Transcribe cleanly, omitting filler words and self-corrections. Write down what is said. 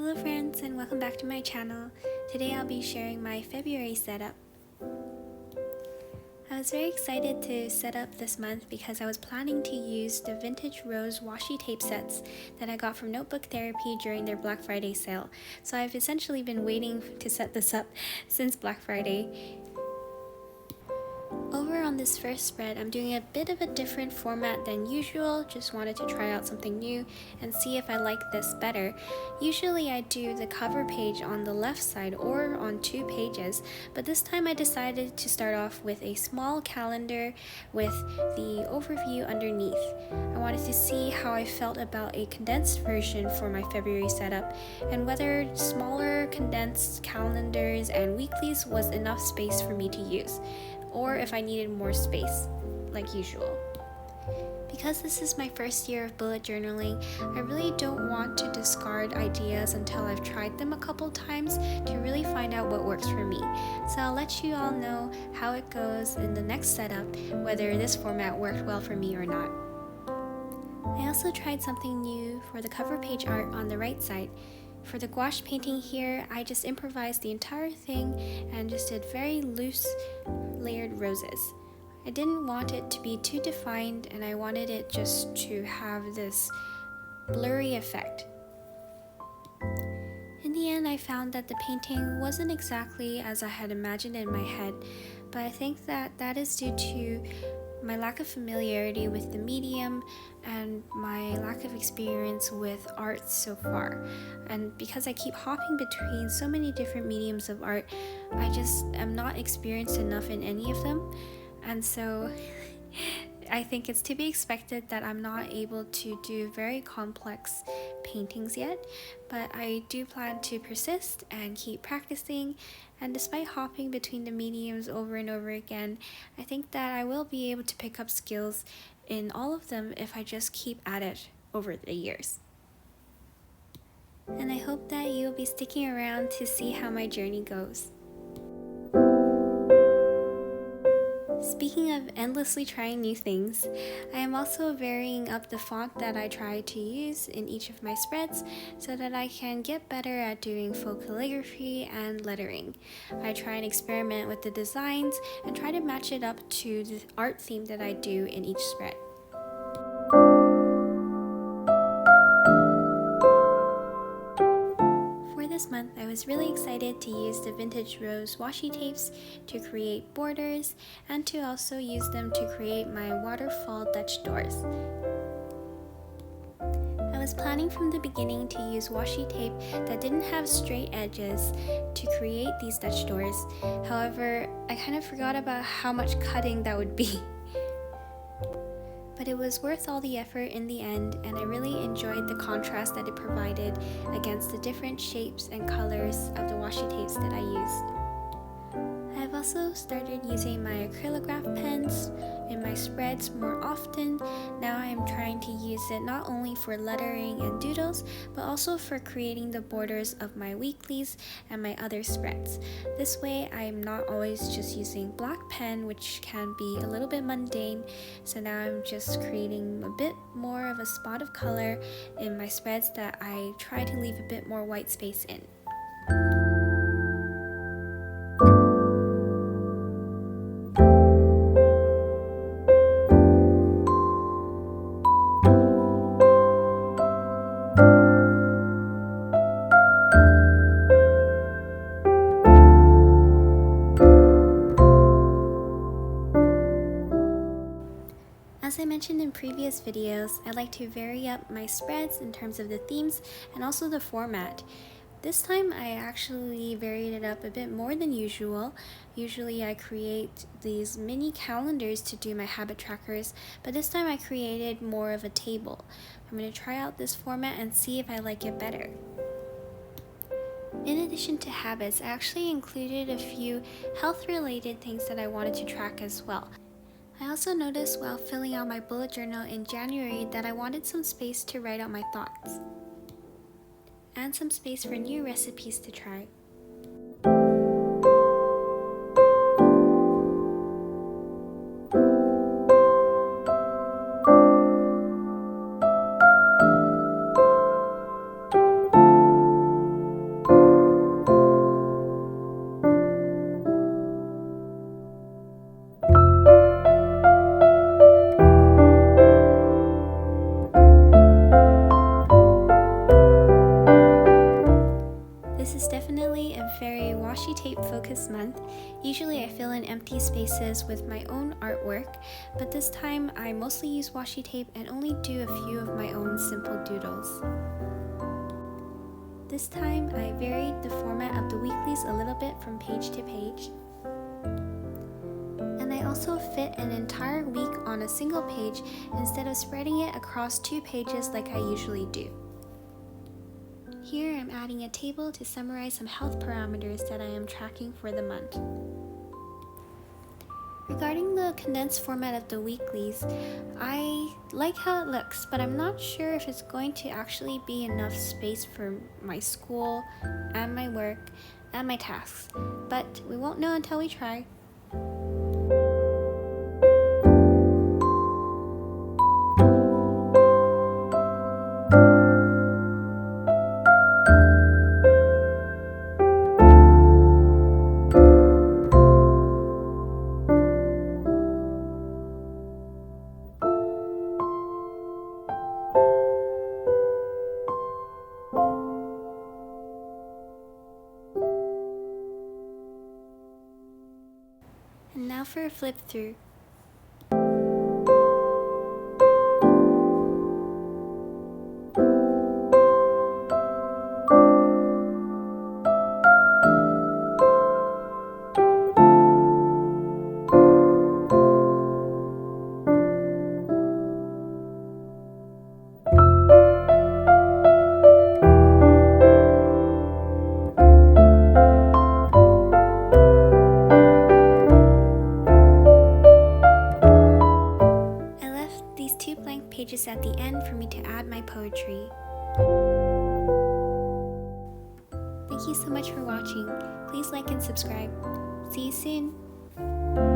Hello friends, and welcome back to my channel. Today I'll be sharing my February setup. I was very excited to set up this month because I was planning to use the vintage rose washi tape sets that I got from Notebook Therapy during their Black Friday sale. So I've essentially been waiting to set this up since Black Friday. Over on this first spread, I'm doing a bit of a different format than usual. Just wanted to try out something new and see if I like this better. Usually I do the cover page on the left side or on 2 pages, but this time I decided to start off with a small calendar with the overview underneath. I wanted to see how I felt about a condensed version for my February setup and whether smaller condensed calendars and weeklies was enough space for me to use, or if I needed more space, like usual. Because this is my first year of bullet journaling, I really don't want to discard ideas until I've tried them a couple times to really find out what works for me. So I'll let you all know how it goes in the next setup, whether this format worked well for me or not. I also tried something new for the cover page art on the right side. For the gouache painting here, I just improvised the entire thing and just did very loose layered roses. I didn't want it to be too defined, and I wanted it just to have this blurry effect. In the end, I found that the painting wasn't exactly as I had imagined in my head, but I think that is due to my lack of familiarity with the medium and my lack of experience with art so far. And because I keep hopping between so many different mediums of art, I just am not experienced enough in any of them. And so I think it's to be expected that I'm not able to do very complex paintings yet, but I do plan to persist and keep practicing. And despite hopping between the mediums over and over again, I think that I will be able to pick up skills in all of them if I just keep at it over the years. And I hope that you'll be sticking around to see how my journey goes. Speaking of endlessly trying new things, I am also varying up the font that I try to use in each of my spreads so that I can get better at doing faux calligraphy and lettering. I try and experiment with the designs and try to match it up to the art theme that I do in each spread. This month, I was really excited to use the vintage rose washi tapes to create borders and to also use them to create my waterfall Dutch doors. I was planning from the beginning to use washi tape that didn't have straight edges to create these Dutch doors. However, I kind of forgot about how much cutting that would be. But it was worth all the effort in the end, and I really enjoyed the contrast that it provided against the different shapes and colors of the washi tapes that I used. I've also started using my Acrylograph pens in my spreads more often. Now I'm trying to use it not only for lettering and doodles, but also for creating the borders of my weeklies and my other spreads. This way I'm not always just using black pen, which can be a little bit mundane, so now I'm just creating a bit more of a spot of color in my spreads that I try to leave a bit more white space in. As I mentioned in previous videos, I like to vary up my spreads in terms of the themes and also the format. This time I actually varied it up a bit more than usual. Usually I create these mini calendars to do my habit trackers, but this time I created more of a table. I'm going to try out this format and see if I like it better. In addition to habits, I actually included a few health-related things that I wanted to track as well. I also noticed while filling out my bullet journal in January that I wanted some space to write out my thoughts, and some space for new recipes to try. definitely a very washi tape focused month. Usually I fill in empty spaces with my own artwork, but this time I mostly use washi tape and only do a few of my own simple doodles. This time I varied the format of the weeklies a little bit from page to page. And I also fit an entire week on a single page instead of spreading it across 2 pages like I usually do. Here I'm adding a table to summarize some health parameters that I am tracking for the month. Regarding the condensed format of the weeklies, I like how it looks, but I'm not sure if it's going to actually be enough space for my school and my work and my tasks, but we won't know until we try. And now for a flip through. Pages at the end for me to add my poetry. Thank you so much for watching. Please like and subscribe. See you soon.